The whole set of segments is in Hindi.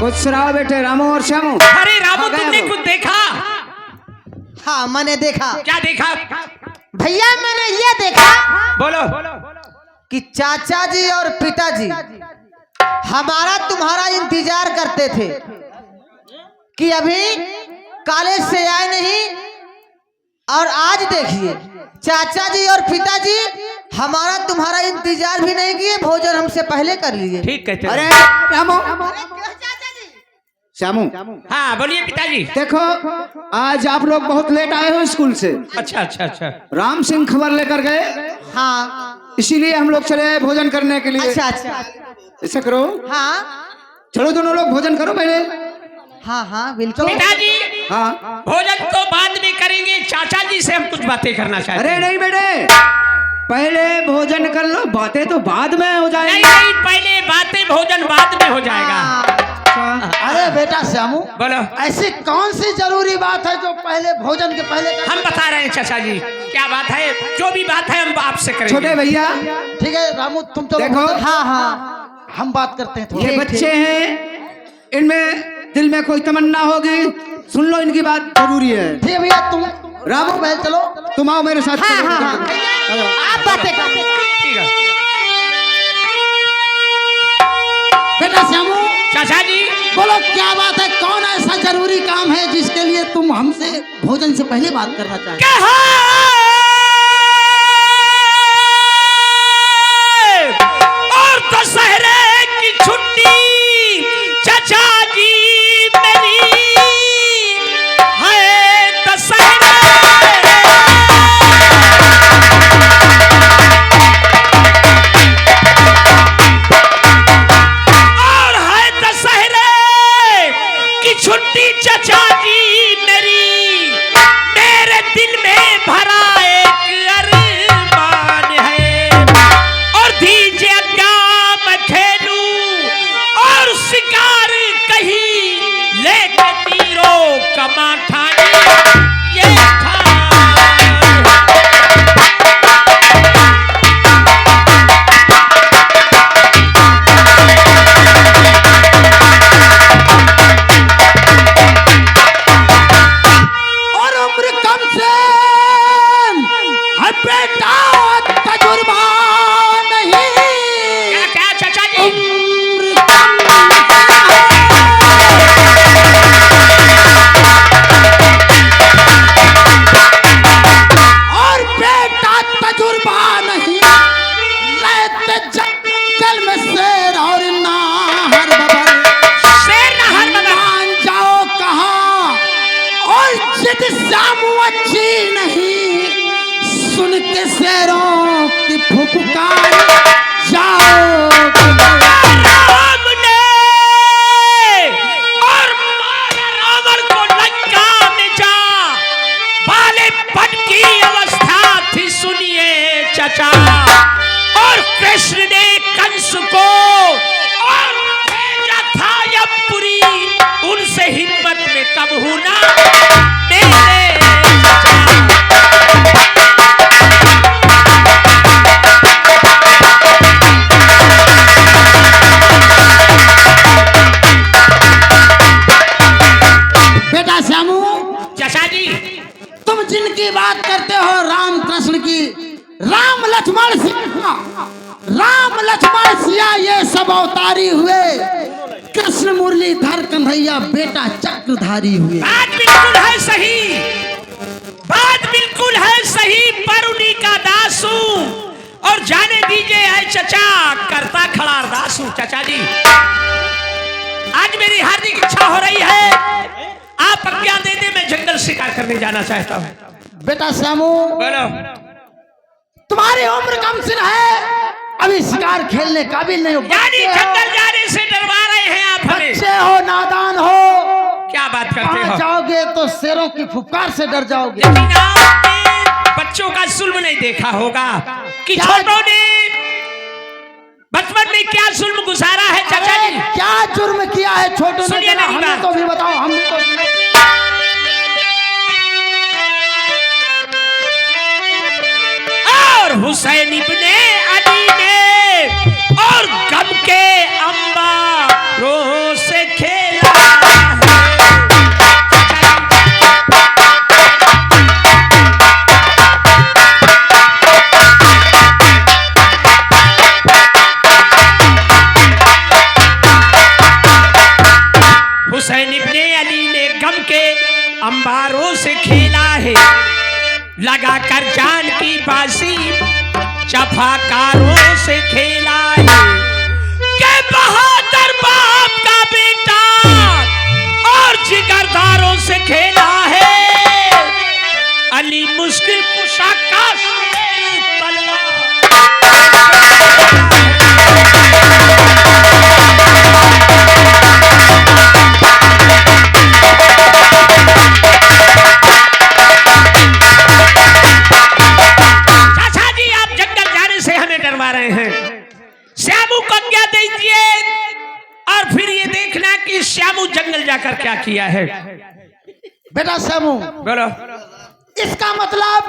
खुश रहो बेटे रामू और श्यामू। अरे रामू तुमने कुछ देखा? हाँ मैंने देखा। क्या देखा भैया? मैंने ये देखा, बोलो, कि चाचा जी और पिताजी हमारा तुम्हारा इंतजार करते थे कि अभी कॉलेज से आए नहीं, और आज देखिए चाचा जी और पिताजी हमारा तुम्हारा इंतजार भी नहीं किए, भोजन हमसे पहले कर लिए। ठीक कहते हो। अरे रामू श्यामू, हाँ बोलिए पिताजी। देखो आज आप लोग बहुत लेट आए हो स्कूल से। अच्छा अच्छा अच्छा। राम सिंह खबर लेकर गए, हाँ इसीलिए हम लोग चले आए भोजन करने के लिए। अच्छा अच्छा। ऐसा करो, हाँ चलो दोनों लोग भोजन करो पहले। हाँ हाँ बिल्कुल। पिताजी हाँ भोजन तो बाद में करेंगे, चाचा जी से हम कुछ बातें करना चाहते अरे हैं। नहीं बेटे, पहले भोजन कर लो, बातें तो बाद में हो नहीं जाएंगी। नहीं, पहले बातें, भोजन बाद में हो जाएगा। अरे बेटा श्यामू, बोलो। ऐसी कौन सी जरूरी बात है जो पहले भोजन के पहले हम बता रहे हैं चाचा जी, क्या बात है, जो भी बात है हम आपसे करेंगे। छोटे भैया ठीक है रामू, तुम तो देखो। हाँ हाँ हम बात करते हैं। ये बच्चे हैं, इनमें दिल में कोई तमन्ना होगी, सुन लो इनकी बात जरूरी है। ठीक है भैया, तुम रामू बहन चलो, तुम आओ मेरे साथ। हाँ हाँ हाँ आप बातें कर। ठीक है बेटा श्यामू, चाचा जी। बोलो क्या बात है, कौन ऐसा जरूरी काम है जिसके लिए तुम हमसे भोजन से पहले बात करना चाहते हो? और दशहरे की छुट्टी चाचा जी मेरी है, दशहरे और है दशहरे की छुट्टी चाचा जी मेरी, मेरे दिल में भरा एक अरमान है, और दीजिए क्या मैं खेलूं और शिकार कहीं लेके तीरों कमा खाने ये था। और उम्र कम से है बेटा, तजुर्बा नहीं। क्या क्या चाचा जी? उम्र कम और बेटा तजुर्बा नहीं, रहते जंगल में शेर और नाहर बबर, शेर नहर बबर। मान जाओ कहाँ, और जिद शामू अच्छी नहीं, सुन के शेरों की फुफकार जाओ। राम ने और मारा रावण को लंका में जा, बाले पट की अवस्था थी सुनिए चाचा, और कृष्ण ने कंस को और भेजा था यमपुरी, उनसे हिम्मत में कब होना मेरे चाचा। बेटा श्यामू, चाचा जी तुम जिनकी बात करते हो राम कृष्ण की, राम लक्ष्मण सिया, राम लक्ष्मण सिया ये सब अवतारी हुए, कृष्ण मुरलीधर कन्हैया बेटा चक्रधारी हुए। बात बिल्कुल है सही, बात बिल्कुल है सही, पर उन्हीं का दास हूं, और जाने दीजिए है चचा, करता खड़ा अरदास हूं। चाचा जी आज मेरी हार्दिक इच्छा हो रही है, आप आज्ञा दे दे, मैं जंगल शिकार करने जाना चाहता हूं। बेटा श्यामू, बोलो। तुम्हारी उम्र कम से है, अभी शिकार खेलने काबिल नहीं हो। यानी जंगल जाने से डरवा रहे हैं आप हमें? बच्चे हो, नादान हो, क्या बात करते वहां हो? जाओगे तो शेरों की फुफकार से डर जाओगे। लेकिन आपने बच्चों का जुल्म नहीं देखा होगा कि छोटों ने बचपन में क्या जुल्म गुजारा है चाचा अरे जी? क्या जुर्म किया है छोटों ने, सुनिए मेरी हमें बात। तो भी बताओ, हमने तो और हुसैन इब्ने अली ने और गम के अंबारों से खेला, तलवारों से खेला है के बहादुर बाप का बेटा और जिगरदारों से खेला है अली मुश्किल कुशा का तलवार। रहे हैं श्यामू को क्या दीजिए और फिर ये देखना कि श्यामू जंगल जाकर क्या किया है। बेटा श्यामू बोलो। इसका मतलब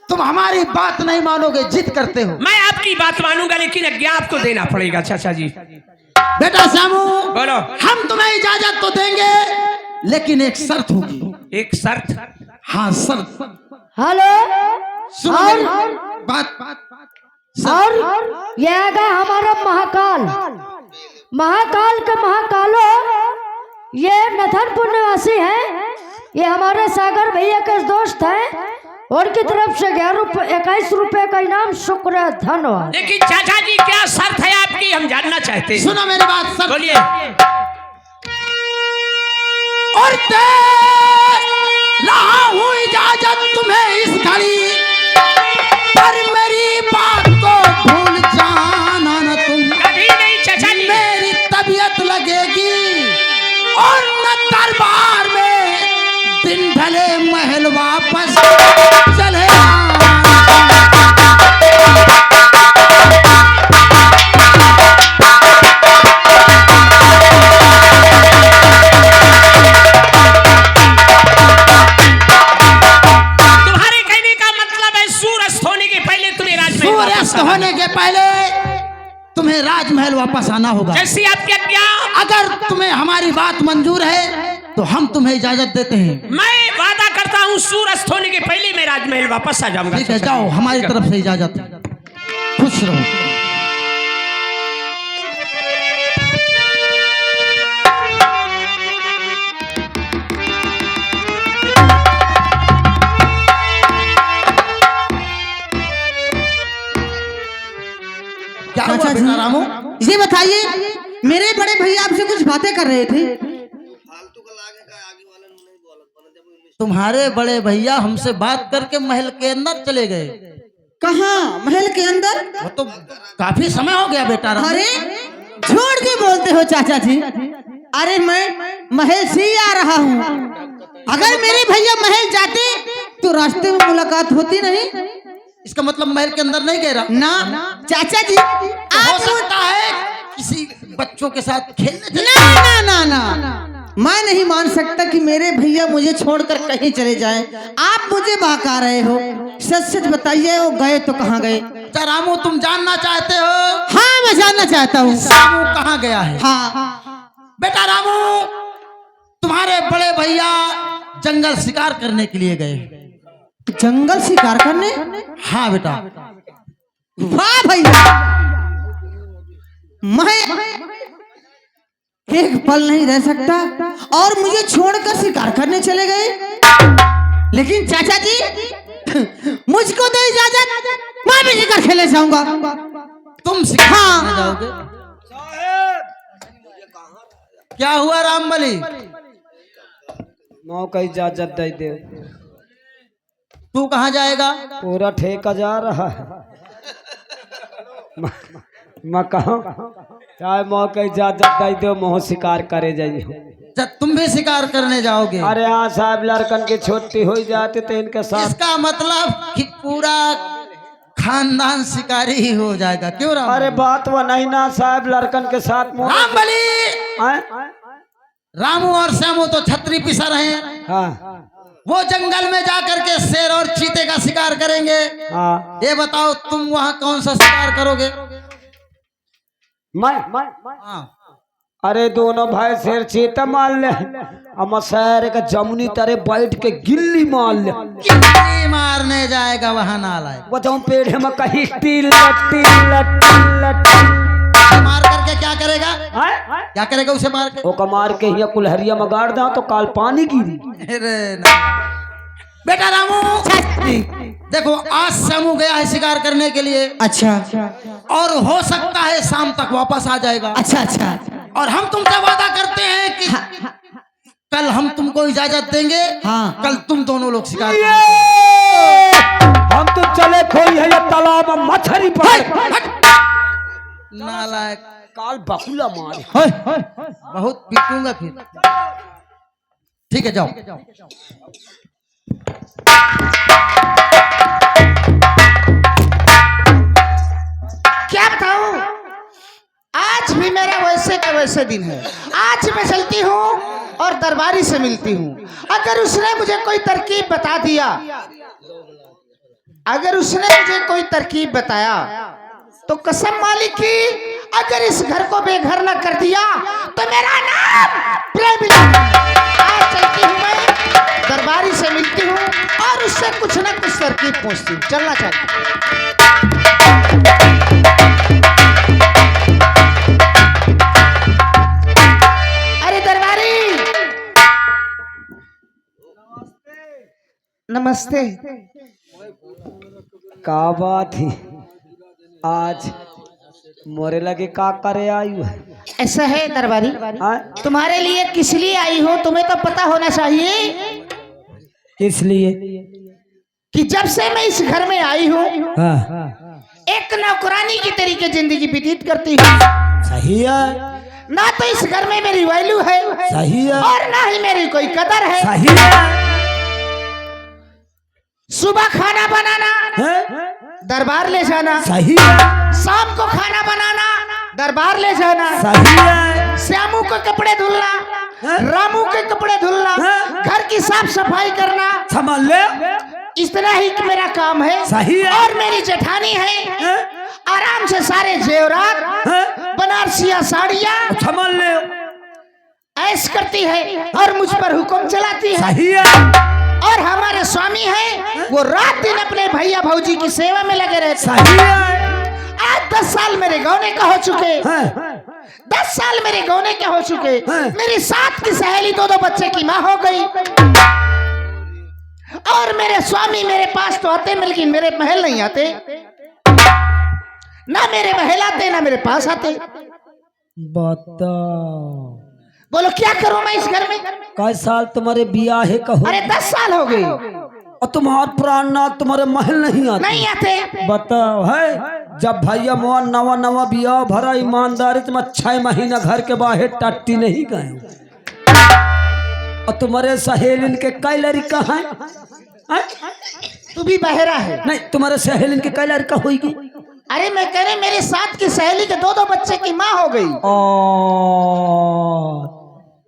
तुम हमारी बात नहीं मानोगे, जिद करते हो। मैं आपकी बात मानूंगा लेकिन आज्ञा आपको देना पड़ेगा चाचा जी। बेटा श्यामू बोलो। हम तुम्हें इजाजत तो देंगे लेकिन एक शर्त होगी। एक शर्त? हाँ शर्त। हेलो सुनो मेरी बात। और ये आएगा हमारा महाकाल, महाकाल के महाकालो ये नथनपुर निवासी है। ये हमारे सागर भैया के दोस्त हैं। उनकी तरफ से 21 रुपए का इनाम, शुक्र है, धन्यवाद। लेकिन चाचा जी क्या शर्त है आपकी, हम जानना चाहते हैं। सुनो मेरी बात, शर्त बोलिए। और रहा हूँ इजाजत तुम्हें इस घड़ी, पर मेरी बात को भूल जाना न तुम। कभी नहीं चाचा जी। मेरी तबीयत लगेगी और न दरबार में दिन ढले महल वापस चले। होने के पहले तुम्हें राजमहल वापस आना होगा। जैसी आपकी आज्ञा। अगर तुम्हें हमारी बात मंजूर है तो हम तुम्हें इजाजत देते हैं। मैं वादा करता हूँ सूर्यास्त होने के पहले मैं राजमहल वापस आ जाऊंगा। ठीक है, जाओ, हमारी तरफ से इजाजत। खुश रहो। चाचा जी, रामू ये बताइए, मेरे बड़े भैया आपसे कुछ बातें कर रहे थे। तुम्हारे बड़े भैया हमसे बात करके महल के अंदर चले गए। कहाँ? महल के अंदर? वो तो काफी समय हो गया बेटा रामू। अरे छोड़ के बोलते हो चाचा जी। अरे मैं महल से ही आ रहा हूँ। अगर मेरे भैया महल जाते तो रास्ते में मुलाकात होती नहीं। इसका मतलब महल के अंदर नहीं गए ना चाचा जी, हो सकता है किसी बच्चों के साथ खेलने। ना ना ना ना, मैं नहीं मान सकता कि मेरे भैया मुझे छोड़कर कहीं चले जाएं। आप मुझे बहका रहे हो। सच सच बताइए, वो गए तो कहाँ गए? क्या रामू तुम जानना चाहते हो? हाँ मैं जानना चाहता हूँ। रामू कहाँ गया है? हाँ बेटा रामू, तुम्हारे बड़े भैया जंगल शिकार करने के लिए गए। जंगल शिकार करने? हाँ बेटा। वाह भैया, मैं एक पल नहीं रह सकता और मुझे छोड़कर शिकार करने चले गए। लेकिन चाचा जी मुझको तो इजाजत, मैं भी शिकार खेलने जाऊंगा। तुम शिकार हाँ। जाओगे? क्या हुआ रामबली? मौका इजाजत दे दे। तू कहाँ जाएगा? पूरा ठेका जा रहा है। मैं कहूँ चाहे मौका इजाजत दे दो, मोह शिकार करे जाइए। तुम भी शिकार करने जाओगे? अरे हाँ साहब, लड़कन की छोटी हो जाती तो इनके साथ। इसका मतलब कि पूरा खानदान शिकारी ही हो जाएगा। क्यों राम? अरे बात वो नहीं ना साहब, लड़कन के साथ रामबली, रामू और श्यामू तो छतरी पिसर हैं। हाँ वो जंगल में जाकर के शेर और चीते का शिकार करेंगे। हाँ। ये बताओ तुम वहाँ कौन सा शिकार करोगे? मैं हाँ। अरे दोनों भाई शेर चीता मार ले, हम शेर का जमुनी तरह बैठ के गिल्ली मार ले। गिल्ली मारने जाएगा वहाँ नालायक। वो जो पेड़ में कहीं टिल मार करके क्या करेगा? क्या करेगा उसे मार के? वो कमार के ही कुल्हरिया में गाड़ दा तो काल पानी गिरी। अरे ना, बेटा रामू, देखो आज समू गया है शिकार करने के लिए। अच्छा और हो सकता है शाम तक वापस आ जाएगा। अच्छा अच्छा। और हम तुमसे वादा करते हैं कि कल हम तुमको इजाजत देंगे। हाँ। कल तुम दोनों लोग शिकार करेंगे। हम तो चले खोई है ये तालाब में मछली पकड़। नालायक, काल बकुला मारे। बहुत पीटूंगा फिर। ठीक है जाओ। क्या बताऊं, आज भी मेरा वैसे का वैसे दिन है। आज मैं चलती हूँ और दरबारी से मिलती हूँ। अगर उसने मुझे कोई तरकीब बता दिया, अगर उसने मुझे कोई तरकीब बताया तो कसम मालिक की, अगर इस घर को बेघर न कर दिया तो मेरा नाम प्रेमी। आज चलती हूँ मैं, दरबारी से मिलती हूँ और उससे कुछ न कुछ तरकीब पूछती हूँ। चलना चाहिए। अरे दरबारी, नमस्ते। का बात है, आज मोरे लगे का करे आयु है? ऐसा है दरबारी, हाँ? तुम्हारे लिए किस लिए आई हूँ तुम्हें तो पता होना चाहिए इसलिए कि जब से मैं इस घर में आई हूँ हाँ। एक नौकरानी की तरीके जिंदगी व्यतीत करती हूँ। सही है, ना तो इस घर में मेरी वैल्यू है सही है, और ना ही मेरी कोई कदर है। सही है। सुबह खाना बनाना, हैं? दरबार ले जाना। सही है, शाम को खाना बनाना, दरबार ले जाना। सही है। श्यामू के कपड़े धुलना, रामू के कपड़े धुलना, घर की साफ सफाई करना, समझ ले। इतना ही मेरा काम है। सही है। और मेरी जेठानी है, आराम से सारे जेवरात, बनारसिया साड़ियाँ समझ ले। ऐश करती है और मुझ पर हुक्म चलाती है। सही है, और हमारे स्वामी हैं, वो रात दिन अपने भैया भौजी की सेवा में लगे रहते। सही है। आज 10 साल मेरे गौने का हो चुके। हाँ। 10 साल मेरे गौने के हो चुके। मेरी साथ की सहेली 2-2 बच्चे की माँ हो गई। और मेरे स्वामी मेरे पास तो आते, लेकिन मेरे महल नहीं आते। ना मेरे महल आते, ना मेरे पास आते। बताओ, बोलो क्या करूं मैं इस घर में? कई साल तुम्हारे बियाहे का हो? अरे 10 साल हो गए। और तुम्हार प्राणनाथ तुम्हारे महल नहीं आते? नहीं आते। बताओ है, जब भैया मोआ नवा नवा बिया भरा ईमानदारी तुम 6 महीना घर के बाहर टट्टी नहीं गए। और तुम्हारे सहेलिन के कई लड़का है? तू भी बहरा है? नहीं, तुम्हारे सहेलिन के कई लड़का होगी? अरे मैं कह रहे मेरे साथ की सहेली के 2-2 बच्चे की माँ हो गई।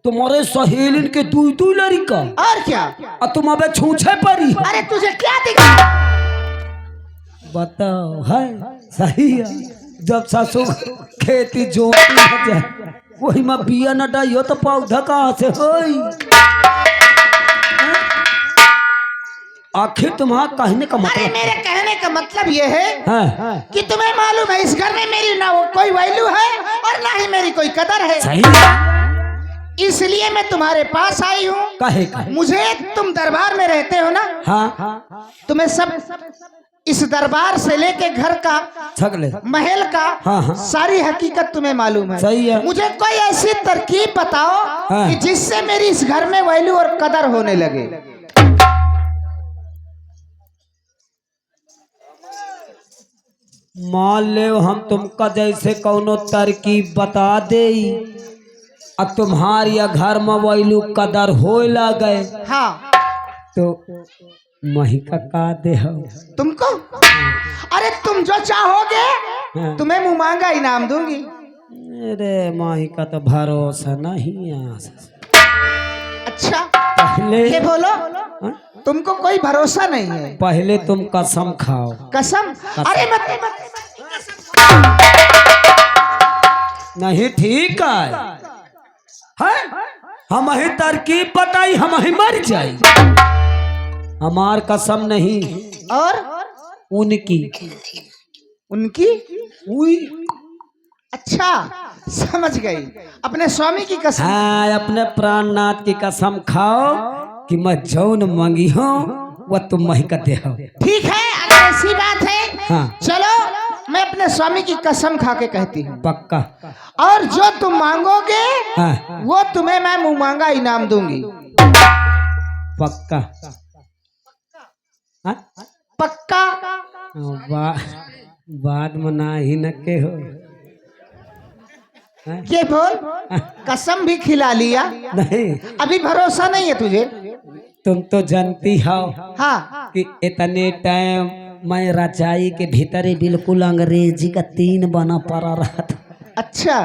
तुम्हारे सहेलिन के 2-2 लड़का? और क्या? और तुम अबे छूछे परी? अरे तुझे क्या दिखा? बताओ है, सही है। जब सासू खेती जोती है वही में बिया न डाइयो तो पौधा कहाँ से होई? आखिर तुम्हारा कहने का अरे मतलब? मेरे कहने का मतलब ये है हाँ। कि तुम्हें मालूम है इस घर में मेरी ना कोई वैल्यू है और ना ही मेरी कोई कदर है। सही है। इसलिए मैं तुम्हारे पास आई हूँ। कहे मुझे, तुम दरबार में रहते हो ना? हाँ। तुम्हें सब इस दरबार से लेके घर का, छगले महल का, हाँ। सारी हकीकत तुम्हें मालूम है। सही है। मुझे कोई ऐसी तरकीब बताओ हाँ। कि जिससे मेरी इस घर में वैल्यू और कदर होने लगे। मान ले हम तुमका जैसे कौनो तरकीब बता दे और तुम्हारी घर में वैल्यू कदर हो लगे हाँ। तो मही का दे हो तुमको? अरे तुम जो चाहोगे हाँ। तुम्हें मुंह मांगा इनाम दूंगी। अरे माही का तो भरोसा नहीं है। अच्छा पहले ये बोलो, हाँ? तुमको कोई भरोसा नहीं है? पहले तुम कसम खाओ। कसम? अरे मत नहीं, ठीक है? हम ही तरकीब बताई, हम ही मर जाई। हमार कसम नहीं, और उनकी। उनकी? उई। अच्छा समझ गई, अपने स्वामी की कसम। हाँ, अपने प्राणनाथ की कसम खाओ कि मैं जौन मंगी हूँ वह तुम मही का दे हो। ठीक है, अगर ऐसी बात है हाँ। चलो मैं अपने स्वामी की कसम खा के कहती हूँ, पक्का। और जो तुम मांगोगे हाँ। वो तुम्हें मैं मुंह मांगा इनाम दूंगी। पक्का। हाँ? पक्का। बाद में ना ही न के हो। हाँ? ये बोल, कसम भी खिला लिया, नहीं, अभी भरोसा नहीं है तुझे? तुम तो जानती हो हाँ। कि इतने टाइम मैं रजाई के भीतर ही बिल्कुल अंग्रेजी का 3 बना पड़ा रहा था। अच्छा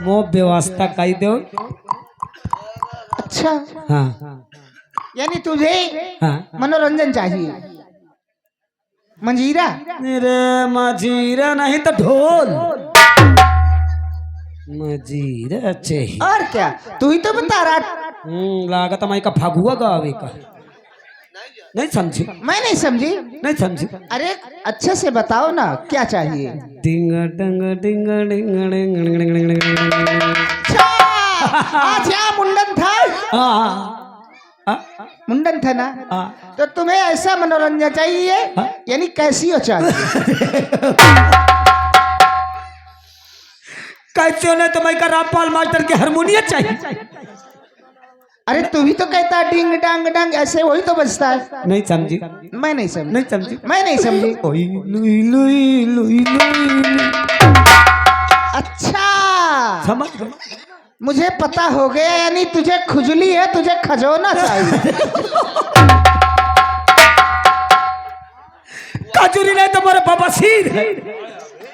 वो व्यवस्था कर दो। अच्छा, हाँ यानी तुझे हाँ। मनोरंजन चाहिए, मंजीरा? मेरे मजीरा नहीं तो ढोल। मजीरा चाहिए। और क्या, तू ही तो बता रहा। लागत मैं का फगुआ गावे का। नहीं समझी? मैं नहीं समझी। नहीं समझी? अरे अच्छे से बताओ ना, क्या चाहिए? डिंग डंग डिंग डिंग डिंग डिंग डिंग डिंग डिंग। अच्छा, आज यहाँ मुंडन था? मुंडन था ना? तो तुम्हें ऐसा मनोरंजन चाहिए, यानी कैसी हो चाहिए? कैसे नहीं तो मैं का रामपाल मास्टर के हारमोनियम चाहिए। अरे तू ही तो कहता है डिंग डांग डांग, ऐसे वही तो बजता है। नहीं समझी? मैं नहीं समझी। नहीं समझी? मैं नहीं समझी। ओई लुई लुई लुई लुई। अच्छा, समझ गए? मुझे पता हो गया, यानी तुझे खुजली है, तुझे खजोना चाहिए। काजूरी नहीं तो मेरे बाबा सिर है।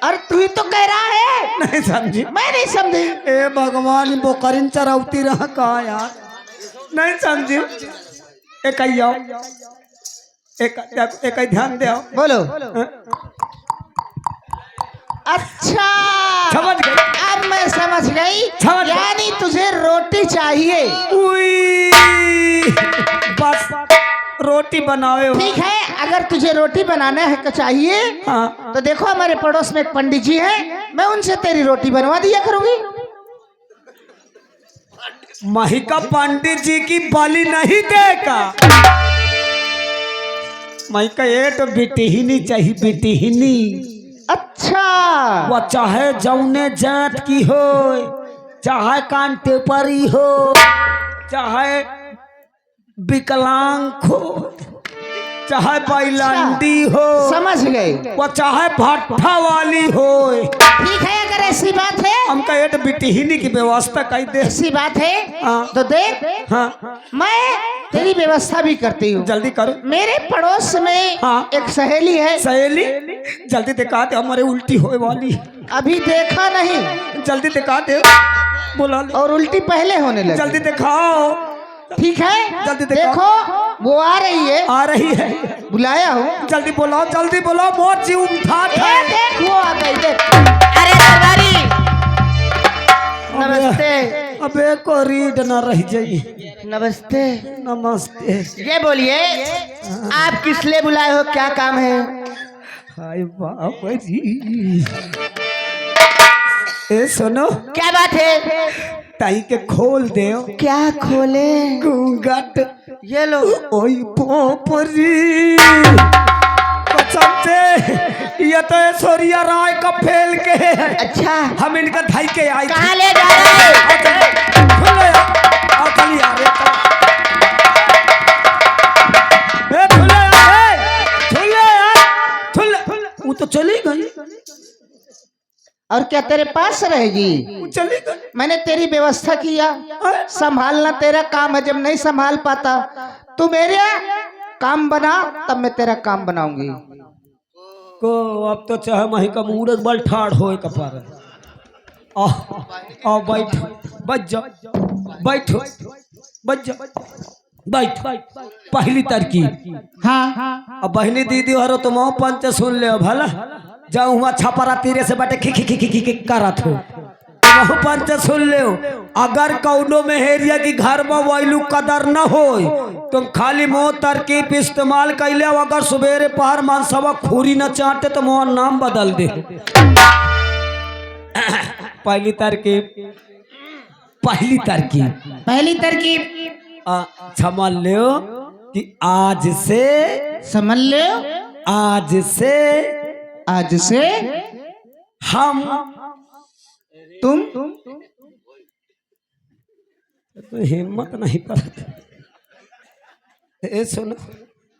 और तू ही तो कह रहा है। नहीं समझी? मैं नहीं समझी। ए भगवान बोकरिन चरावती रहा का यार। नहीं समझी? एक आई आओ, एक आई ध्यान दे आओ। बोलो। अच्छा, समझ गए? अब मैं समझ गई, समझ गई। यानी तुझे रोटी चाहिए। उई, बस रोटी बनावे हो। ठीक है, अगर तुझे रोटी बनाना है तो चाहिए, हाँ। तो देखो हमारे पड़ोस में एक पंडित जी हैं, मैं उनसे तेरी रोटी बनवा दिया करूंगी। महिका पंडित जी की बलि नहीं देगा। महिका ये तो बेटिहिनी चाहिए, बेटिहिनी। अच्छा, वो चाहे जौने जात की हो, चाहे कांटेपरी हो, चाहे विकलांग हो, चाहे बैलांडी हो, समझ गए। वो चाहे भट्ठा वाली हो। ठीक है, अगर ऐसी बात है, हमका ये तो बेटिहिनी की व्यवस्था कर दे। ऐसी बात है हाँ। तो देख, हाँ, मैं तेरी व्यवस्था भी करती हूँ। जल्दी करो। मेरे पड़ोस में हाँ। एक सहेली है। सहेली, जल्दी दिखा दे, हमारे उल्टी होए वाली। अभी देखा नहीं, जल्दी दिखा दे, बुला ले। और उल्टी पहले होने लगी। जल्दी दिखाओ। ठीक है, जल्दी दिखाओ। देखो वो आ रही है। आ रही है, बुलाया हूँ। जल्दी बुलाओ, जल्दी बुलाओ, बहुत जीव ठाठ ए, है। देख वो आ गई, देख। अरे दरबारी, नमस्ते। अबे को रीड ना रह जाइए। नमस्ते। नमस्ते। ये बोलिए, आप किस लिए बुलाए हो, क्या काम है? हाय बाप जी। ए सुनो, क्या बात है? ताई के खोल दे। क्या खोले? घूंघट। ये लो। ओई पोपरी, कसम से ये तो ऐश्वर्या राय का फेल के है। अच्छा, हम इनका धाई के आए थे। कहाँ ले जा रहे हैं? वो तो चली गई। और क्या तेरे पास रहेगी? वो चली गई। मैंने तेरी व्यवस्था किया, संभालना तेरा काम है। जब नहीं संभाल पाता तू मेरे काम बना, तब मैं तेरा काम बनाऊंगी। को अब तो चाहे मही का मूरत बल ठाड़ होए कपार। आओ बैठ, बैठ जा, बैठो, बैठ जा, बैठ। पहली तरकीब। हाँ, अब बहनी दीदी हरो तुम पंच सुन ले भला। जाऊँ हुआ छपरा तीरे से बैठे खी खी खी खी खी करत हो, वह पंच सुन ले। अगर कौनो में हेरिया की घर में वैलू कदर न हो, तुम खाली मोह तरकीब इस्तेमाल कैले। अगर सुबेरे पहर मानसवा खूरी न चाटे तो मोह नाम बदल दे। पहली तरकीब, पहली तरकीब, पहली तरकीब। क्षमा ले। कि आज से समझ लो, आज से आज से हम तुम तो हिम्मत नहीं पड़ती। ए सुनो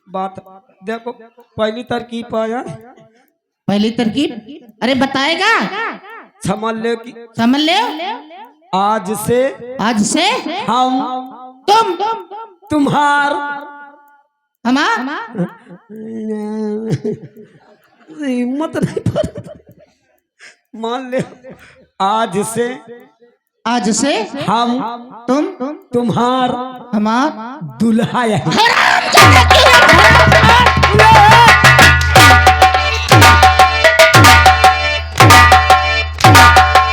बात, देखो पहली तरकीब आया, पहली तरकीब, अरे बताएगा, समझ ले कि समझ लो, आज से हम तुम तुम्हार हमार हिम्मत नहीं पड़ती। मान ले आज से हम तुम तुम्हार हमार दुल्हा है।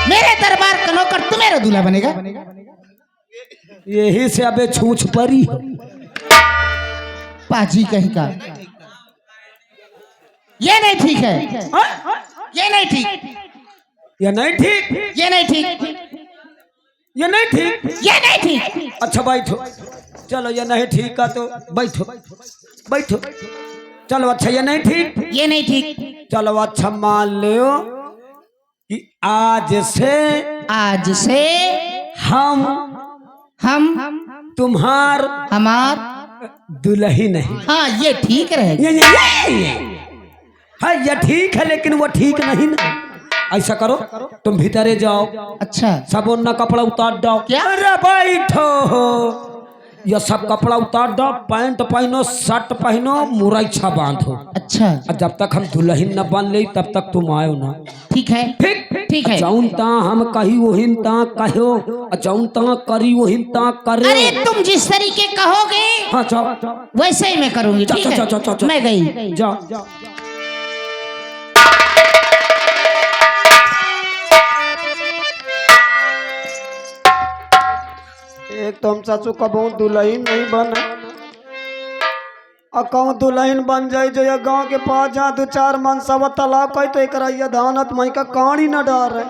मेरे दरबार का नौकर तुम्हारा दूल्हा बनेगा? यही से अबे छूछ परी पाजी कहीं का, ये नहीं ठीक है, ये नहीं ठीक, ये नहीं ठीक, ये नहीं ठीक, ये नहीं ठीक। ये नहीं ठीक। अच्छा बैठो, चलो ये नहीं ठीक का तो बैठो बैठो, चलो अच्छा ये नहीं ठीक, ये नहीं ठीक। चलो अच्छा मान लो कि आज से हम तुम्हार हमार दुल्ही नहीं। हाँ ये ठीक रहेगा। हाँ ये ठीक है लेकिन वो ठीक नहीं ना। ऐसा करो तुम भीतरे जाओ, अच्छा सब ना कपड़ा उतार दो। क्या? अरे बैठो, ये सब कपड़ा उतार दो, पैंट पहनो, शर्ट पहनो, मुरैछा बांधो। अच्छा और जब तक हम दुल्हन न बन ले तब तक तुम आयो ना। ठीक है, ठीक है। जौन ता हम कही वही ता कहो, जौन ता करी वही ता करे। अरे तुम जिस तरीके कहोगे हाँ जाओ वैसे ही मैं करूंगी। ठीक है, मैं गई। जाओ। एक तो हम चाचू कबो दुल्हन नहीं बने, कहूँ दुल्हन बन जाए जो गांव के पास जहाँ दो चार मन सब तलाक है तो एक धानत मई का कहानी न डार है।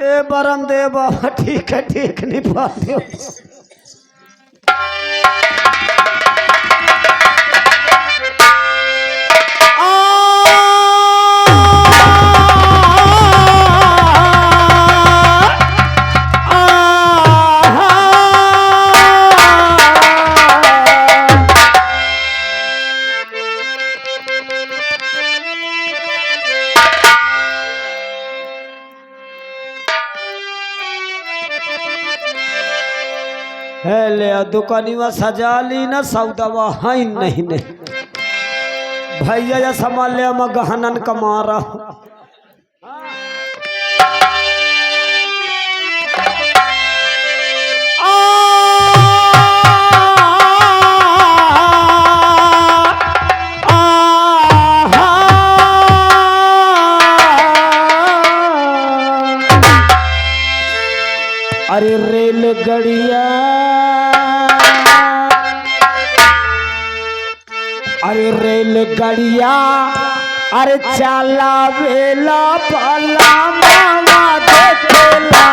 ए बरम दे बाबा, ठीक है ठीक नहीं पाते हो। है ले दुकानी में सजा ली ना सौदवा है नहीं भैया या संभाल ले मैं गहनन कमारा। अरे रेलगड़िया, अरे रेलगड़िया, अरे चला वेला भला मामा देखेला।